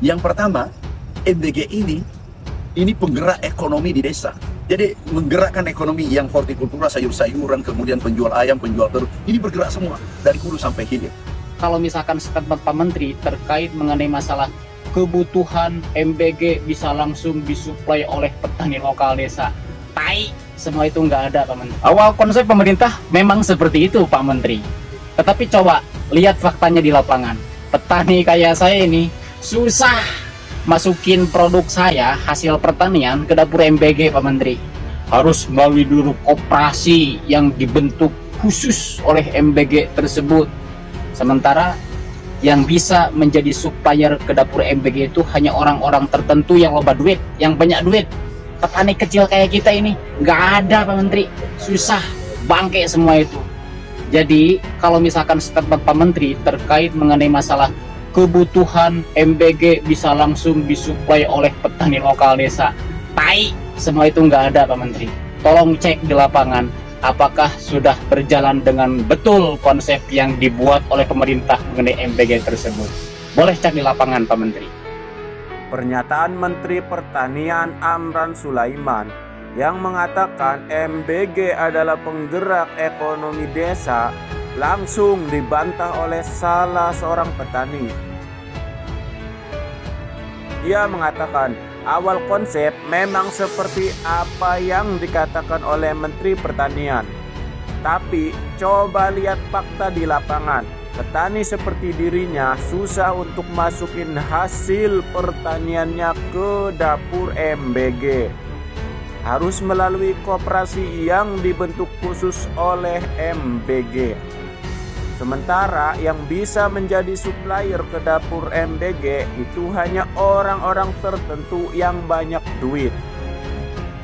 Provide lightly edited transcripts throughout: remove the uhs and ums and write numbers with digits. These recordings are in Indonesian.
Yang pertama, MBG ini penggerak ekonomi di desa. Jadi menggerakkan ekonomi yang hortikultura, sayur-sayuran, kemudian penjual ayam, penjual telur, ini bergerak semua dari hulu sampai hilir. Kalau misalkan statement Pak Menteri terkait mengenai masalah kebutuhan MBG bisa langsung disuplai oleh petani lokal desa, semua itu nggak ada Pak Menteri. Awal konsep pemerintah memang seperti itu Pak Menteri. Tetapi coba lihat faktanya di lapangan. Petani kayak saya ini susah masukin produk saya hasil pertanian ke dapur MBG Pak Menteri. Harus melalui dulu koperasi yang dibentuk khusus oleh MBG tersebut. Sementara yang bisa menjadi supplier ke dapur MBG itu hanya orang-orang tertentu yang loba duit, yang banyak duit. Petani kecil kayak kita ini nggak ada Pak Menteri, susah, bangke semua itu. Jadi kalau misalkan statement Pak Menteri terkait mengenai masalah kebutuhan MBG bisa langsung disuplai oleh petani lokal desa, semua itu nggak ada Pak Menteri. Tolong cek di lapangan, apakah sudah berjalan dengan betul konsep yang dibuat oleh pemerintah mengenai MBG tersebut. Boleh cek di lapangan Pak Menteri. Pernyataan Menteri Pertanian Amran Sulaiman yang mengatakan MBG adalah penggerak ekonomi desa langsung dibantah oleh salah seorang petani. Ia mengatakan awal konsep memang seperti apa yang dikatakan oleh Menteri Pertanian. Tapi coba lihat fakta di lapangan. Petani seperti dirinya susah untuk masukin hasil pertaniannya ke dapur MBG. Harus melalui koperasi yang dibentuk khusus oleh MBG. Sementara yang bisa menjadi supplier ke dapur MBG itu hanya orang-orang tertentu yang banyak duit.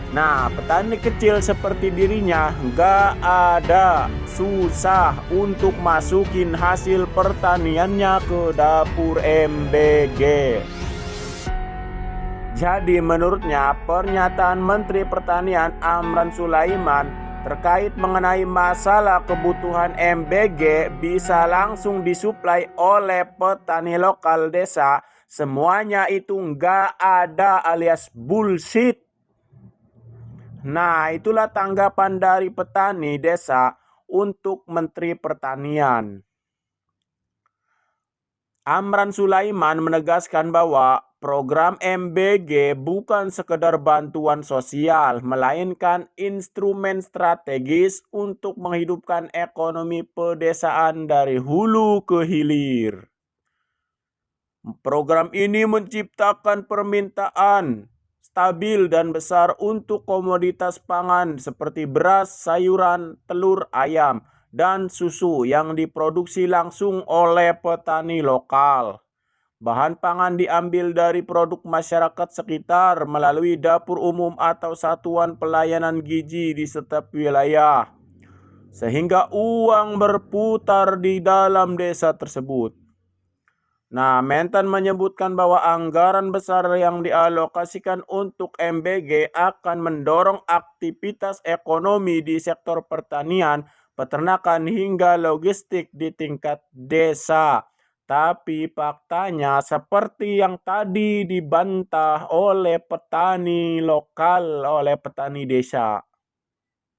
Nah, petani kecil seperti dirinya nggak ada, susah untuk masukin hasil pertaniannya ke dapur MBG. Jadi menurutnya pernyataan Menteri Pertanian Amran Sulaiman terkait mengenai masalah kebutuhan MBG bisa langsung disuplai oleh petani lokal desa, semuanya itu nggak ada alias bullshit. Nah, itulah tanggapan dari petani desa untuk Menteri Pertanian. Amran Sulaiman menegaskan bahwa program MBG bukan sekedar bantuan sosial, melainkan instrumen strategis untuk menghidupkan ekonomi pedesaan dari hulu ke hilir. Program ini menciptakan permintaan stabil dan besar untuk komoditas pangan seperti beras, sayuran, telur, ayam, dan susu yang diproduksi langsung oleh petani lokal. Bahan pangan diambil dari produk masyarakat sekitar melalui dapur umum atau satuan pelayanan gizi di setiap wilayah, sehingga uang berputar di dalam desa tersebut. Nah, Mentan menyebutkan bahwa anggaran besar yang dialokasikan untuk MBG akan mendorong aktivitas ekonomi di sektor pertanian, peternakan hingga logistik di tingkat desa. Tapi faktanya seperti yang tadi dibantah oleh petani lokal, oleh petani desa.